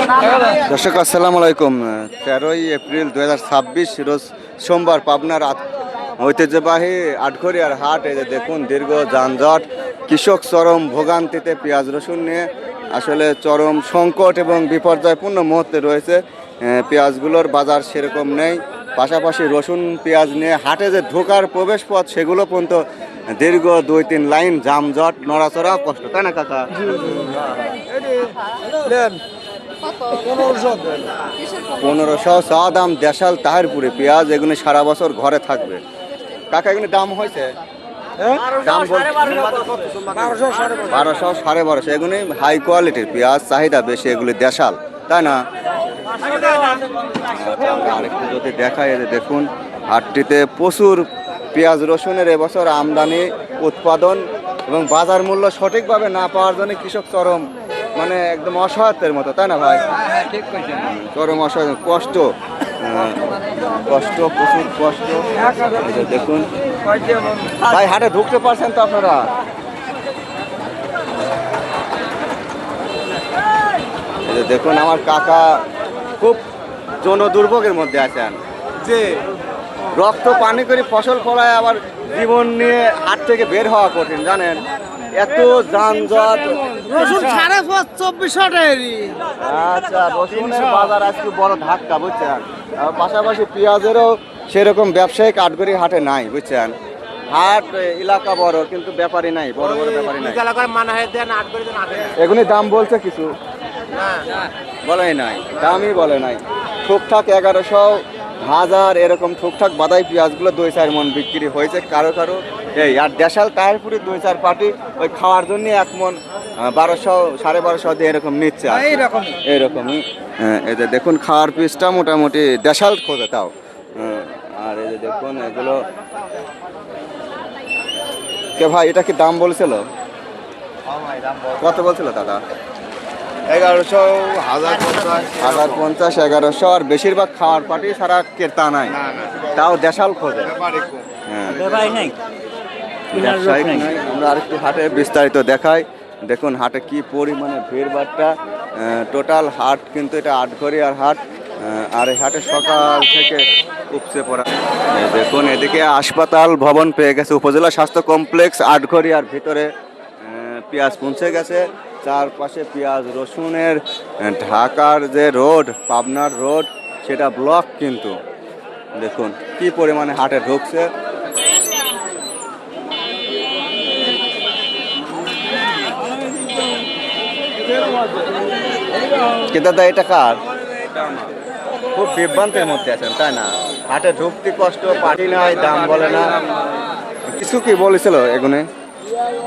দর্শক আসসালামু আলাইকুম। 13ই এপ্রিল 2026 রোজ সোমবার পাবনার ঐতিহ্যবাহী আটঘরিয়ার হাট। এই যে দেখুন, দীর্ঘ যানজট, কৃষক চরম ভোগান্তিতে, পেঁয়াজ রসুন নিয়ে আসলে চরম সংকট এবং বিপর্যয়পূর্ণ মুহূর্তে রয়েছে। পেঁয়াজগুলোর বাজার সেরকম নেই, পাশাপাশি রসুন পেঁয়াজ নিয়ে হাটে যে ঢোকার প্রবেশ পথ সেগুলো পর্যন্ত দীর্ঘ 2-3 লাইন যানজট, নড়াচড়া কষ্ট, তাই না কাকা? 1500 চা দাম দেশাল তাহেরপুরে পেঁয়াজ, এগুলো সারা বছর ঘরে থাকবে। কাকা এগুলো দাম হয়েছে? দাম 1200 1250, এগুলি হাই কোয়ালিটির পেঁয়াজ, চাহিদা বেশি, এগুলি দেশাল, তাই না? আরেকটু যদি দেখায়, দেখুন হাটটিতে প্রচুর পেঁয়াজ রসুনের এবছর আমদানি, উৎপাদন এবং বাজার মূল্য সঠিকভাবে না পাওয়ার জন্য কৃষক চরম মানে একদম অসহায়তের মতো, তাই না ভাই? চরম অসহায়, কষ্ট, প্রচুর কষ্ট। দেখুন ভাই, হাটে ঢুকতে পারছেন তো আপনারা? দেখুন আমার কাকা খুব জনদুর্ভোগের মধ্যে আছেন, যে রক্ত পানি করে ফসল ফলায়, আবার জীবন নিয়ে হাট থেকে বের হওয়া কঠিন, জানেন? এত যানজট। রসুন 2450 আচ্ছা, রসুনের বাজার আজকে বড় ধাক্কা, বুঝছেন? আর পাশাপাশি পেঁয়াজেরও সেরকম ব্যবসায়িক আটঘরি হাটে নাই, বুঝছেন? হাট এলাকা বড়, কিন্তু ব্যাপারই নাই, বড় বড় ব্যাপারই নাই। এগুলি দাম বলছে কিছু? বলাই নাই, দামই বলে নাই। ঠিকঠাক 1100 1000 এরকম ঠিকঠাক বাদাই পেঁয়াজগুলো 2-4 মন বিক্রি হয়েছে কারো কারো। এই আর দেশাল তাহেরপুরি 2-4 পার্টি ওই খাওয়ার জন্য 1 মন 1200 1250 দিয়ে এরকম নিচ্ছে, এইরকমই। এই যে দেখুন খাওয়ার পিসটা মোটামুটি দেশাল খোঁজে তাও। আর এই যে দেখুন এগুলো কে ভাই, এটা কি দাম বলছিল? কত বলছিল দাদা? 1100 1050 1050 1100। আর বেশিরভাগ খাওয়ার পার্টি সারা ক্রেতা নাই, তাও দেশাল খোঁজে। হ্যাঁ, ব্যবসায়িক নাই। আমরা আরেকটু হাটে বিস্তারিত দেখাই। দেখুন হাটে কি পরিমাণে ভিড় বাট্টা। টোটাল হাট কিন্তু এটা আটঘরিয়ার হাট। আর এই হাটে সকাল থেকে উপচে পড়া। দেখুন এদিকে হাসপাতাল ভবন পেয়ে গেছে, উপজেলা স্বাস্থ্য কমপ্লেক্স আটঘরিয়ার ভিতরে পেঁয়াজ পৌঁছে গেছে। চারপাশে পেঁয়াজ রসুনের ঢাকার যে রোড, পাবনার রোড, সেটা ব্লক। কিন্তু দেখুন কি পরিমাণে হাটে ঢুকছে। কি দাদা, এটা কার? খুব বিভ্রান্তের মধ্যে আছেন, তাই না? হাটে ঢুকতে কষ্ট, পাটি নাই, দাম বলে না। কিছু কি বলেছিল এগুনে?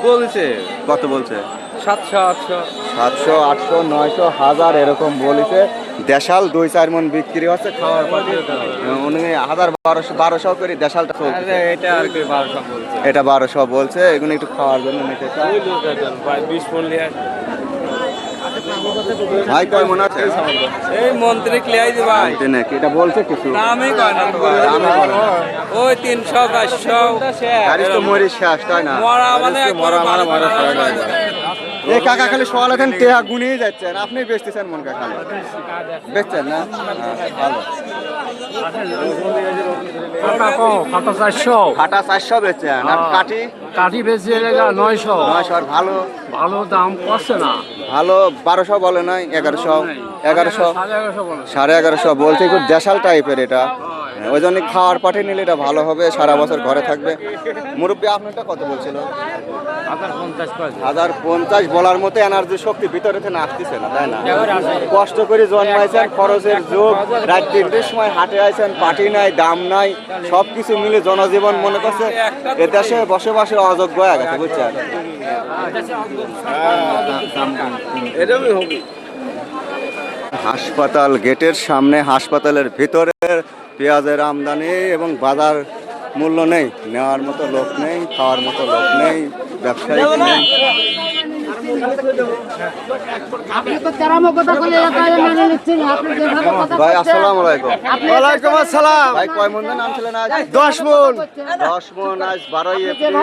বলছে কত বলছে? 700 800 700 800 900 1000 এরকম বলেছে। দেশাল 2-4 মন বিক্রি হচ্ছে খাওয়ার পাটি। উনি 1200 করে দেশালটা চলছে। এটা আর কি 1200 বলছে। এটা 1200 বলছে। এগুলো একটু খাওয়ার জন্য নিতে চাই। ভাই 20 মন লিয়া। ভাই কয় মন আছে? এই মন্ত্রী ক্লিয়াই দি ভাই। নাকি এটা বলছে কিছু? দামই কয় না তো ভাই। দামই বলে না। ওই 300 400 গাড়ি তো মরি শেষ, তাই না? মরা মানে মরা এই কাকা খালি সওয়াল আছেন, টেহা গুনিয়ে যাচ্ছেন, আপনি বেচতেছেন মন কাকা, বেচছেন না? ভালো। খাটা 400 বেচছেন, আর কাঠি? কাঠি বেশি 900 আর ভালো? ভালো দাম করছে না। ভালো 1200 বলে নাই, 1100 1100 1150 1150 বলছে। খুব দেশাল টাইপের এটা, ওই জন্য খাওয়ার পাঠিয়ে নিলে এটা ভালো হবে, সারা বছর ঘরে থাকবে। মুরব্বী আপনারটা কত বলছিল? 1050 বলার মতো এনার্জি শক্তি ভিতরে থেকে আসতেছে না, তাই না? কষ্ট করে জন্মাইছেন, খরচের যুগ, রাত 3টের সময় হাটে আইছেন, পাটি নাই, দাম নাই, সব কিছু মিলে জনজীবন মনে করছে এ দেশে বসবাসের অযোগ্য হয়ে গেছে, বুঝছেন? হাসপাতাল গেটের সামনে, হাসপাতালের ভিতরে পেঁয়াজের আমদানি এবং বাজার মূল্য নেই, নেওয়ার মতো লোক নেই, খাওয়ার মতো লোক নেই, ব্যবসায়িক নেই। আপনি তো তেরামো কথা বলে এলাকায় মেনে নিচ্ছেন আপনি যেভাবে কথা ভাই আসসালামু আলাইকুম। ওয়ালাইকুম আসসালাম। ভাই কয় মন নাম ছিলেন আজ? 10 মন। 10 মন আজ 12ই এপ্রিল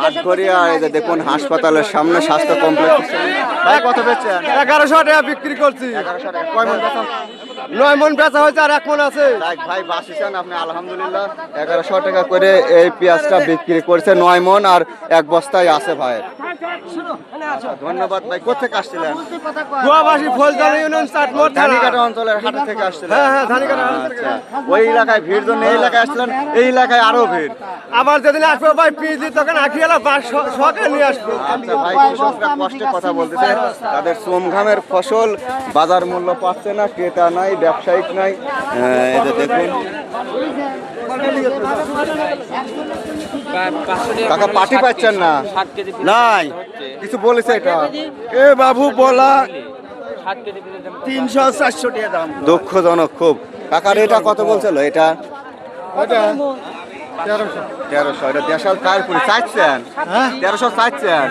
আটঘরিয়া। এই যে দেখুন হাসপাতালের সামনে স্বাস্থ্য কমপ্লেক্স। ভাই কত বেচছেন? 1100 টাকা বিক্রি করছি। 1100 টাকা। কয় মন বেচা? 9 মন বেচা হয়েছে আর 1 মন আছে। দেখ ভাই বাসিছেন আপনি আলহামদুলিল্লাহ 1100 টাকা করে এই পেঁয়াজটা বিক্রি করছে 9 মন আর এক বস্তায় আছে ভাই। ধন্যবাদ ভাই। কোথেকে আসছিলেন? গুয়াবাসী ফলজানি ইউনিয়ন চাটমোড় থানা। ধানিকাটা অঞ্চলের হাট থেকে আসছিলেন? হ্যাঁ, ধানিকাটা হাট থেকে। আচ্ছা। ওই এলাকায় ভিড় জন্য এই এলাকায় আসছিলেন, এই এলাকায় আরো ভিড়। আবার যেদিন আসবো ভাই পিজি তখন আখিয়ালা বাস সকালে নিয়ে আসবো। আচ্ছা ভাই, কৃষকরা কষ্টে কথা বলতেছে, তাদের শ্রম ঘামের ফসল বাজার মূল্য পাচ্ছে না, ক্রেতা নাই, ব্যবসায়িক নাই। এই যে দেখুন কাকা পাটি পাচ্ছেন না? নাই কিছু বলেছে এটা? এ বাবু বলা 300-400 টাকা দাম। দুঃখজনক খুব। কাকার এটা কত বলছিল? এটা 1300। এটা দেশাল কায়ের পুরি চাচ্ছেন? 1300 চাচ্ছেন?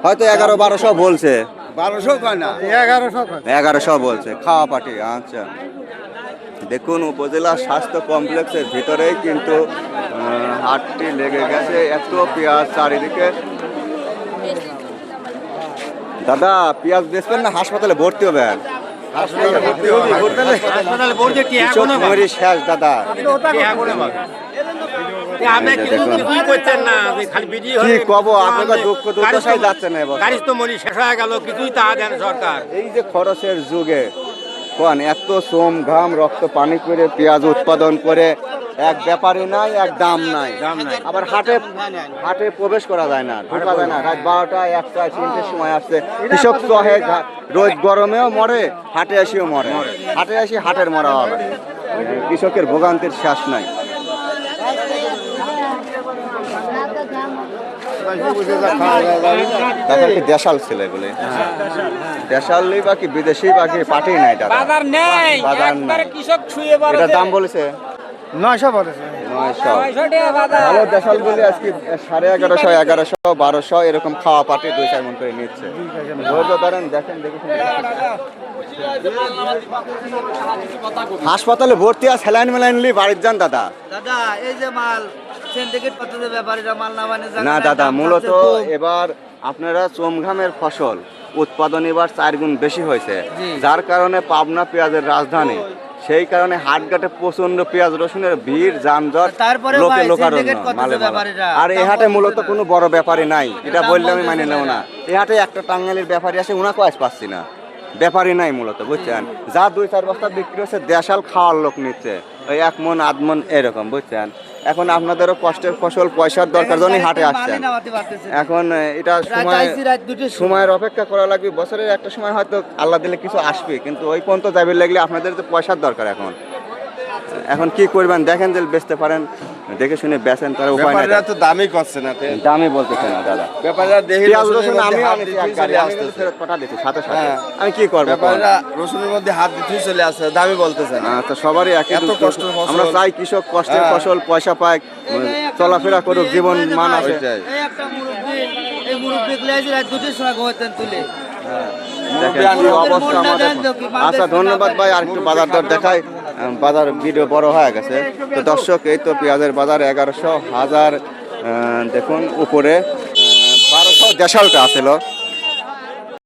হয়তো 1100-1200 বলছে। 1200 কয় না 1100 বলছে খাওয়া পাটি। আচ্ছা দেখুন উপজেলা স্বাস্থ্য কমপ্লেক্সের ভিতরেই কিন্তু হাটটি লেগে গেছে। এত পেঁয়াজ চারিদিকে। দাদা পেঁয়াজ বেচবেন না হাসপাতালে ভর্তি হবেন? কৃষক মরি শেষ দাদা। কি কব, আপনাদের দুঃখ দুর্দশায় যাচ্ছে না এবার। এই যে খরচের যুগে কোন এত শ্রম ঘাম রক্ত পানি করে পেঁয়াজ উৎপাদন করে এক ব্যাপারই নাই, এক দাম নাই। আবার হাটে প্রবেশ করা যায় না, ঢোকা যায় না। রাত 12টা 1টা 3টের সময় আসছে কৃষক চহে, রোদ গরমেও মরে, হাটে এসেও মরে। হাটে এসে হাটের মরা হবে। কৃষকের ভোগান্তির শেষ নাই। তাদেরকে দেশাল ছেলে বলে, দেশাল বাকি বিদেশি বাকি পাটি নাই দাদা। বাজার নেই, বাজার নাই। একবারে কৃষক ছুঁয়ে পড়েছে। এটার দাম বলেছে 900 বলেছে। 900। 900 টাকা বাজার। ভালো দেশাল বলে আজকে 1150, 1100, 1200 এরকম খাওয়া পাটি 2-4 মন করে নিচ্ছে। ধৈর্য ধরেন, দেখেন দেখুন। হাসপাতালে ভর্তি আর স্যালাইন মেলাইন নিয়ে বাড়ির যান দাদা। দাদা এই যে মাল সিন্ডিকেট পদ্ধতির ব্যাপারীরা মাল না মানে না দাদা, মূলত এবার আপনারা চোমঘামের ফসল উৎপাদন এবার 4 গুণ বেশি হয়েছে, যার কারণে পাবনা পেঁয়াজের রাজধানী। সেই কারণে হাটঘাটে প্রচন্ড পেঁয়াজ রসুনের ভিড়, যানজট, তারপরে লোকে ভাই, লোকারণ্য, syndicate করতেছে মালে মালা। ব্যাপারীরা। আর এই হাটে মূলত কোনো বড় ব্যাপারী নাই, এটা বললে আমি মানে নেব না। এই হাটে একটা টাঙ্গাইলের ব্যাপারী আসে, ওনাকে আজ পাচ্ছি না। ব্যাপারী নাই মূলত, বুঝছেন? যা 2-4 বস্তা বিক্রি হচ্ছে দেশাল খাওয়ার লোক নিচ্ছে, ওই 1 মন 1.5 মন এরকম, বুঝছেন? এখন আপনাদেরও কষ্টের ফসল, পয়সার দরকার জন্যই হাটে আসছেন। এখন এটা সময়ের অপেক্ষা করা লাগবে। বছরের একটা সময় হয়তো আল্লাহ দিলে কিছু আসবে, কিন্তু ওই পর্যন্ত যাবে লাগলে আপনাদের তো পয়সার দরকার। এখন কি করবেন? দেখেন যে বেচতে পারেন, দেখে শুনে বেচেন, তার উপায় নাই। তো দামই করছে না দামই বলতেছে না দাদা। ব্যাপারীরা দেখি পেঁয়াজ রসুন রসুনের আমি মধ্যে হাত আনিছি দিতেই এক গাড়ি, চলে আমি কিন্তু আসতেছে। ফেরত পাঠা দিছি সাথে সাথে। হ্যাঁ। আমি কি করবো? ব্যাপারীরা রসুনের মধ্যে হাত দিতেই চলে আসছে, দামই বলতেছে না। আচ্ছা, সবারই একই এত দুঃখ। কষ্টের ফসল। আমরা চাই কৃষক কষ্টের হ্যাঁ। ফসল পয়সা পায়, চলাফেরা করুক, জীবন মান আছে। ওইটাই। এই একটা মুরব্বি, এই মুরব্বি গ্লাইজ রাত 2টির সময় ঘুমাতেন তুলে। দেখেন কি অবস্থা আমাদের। আচ্ছা ধন্যবাদ ভাই, আর একটু বাজার দর দেখাই। বাজার ভিডিও বড় হয়ে গেছে তো দর্শক। এই তো পেঁয়াজের বাজার 1100, 1000, দেখুন উপরে 1200 দেশালটা আছিল।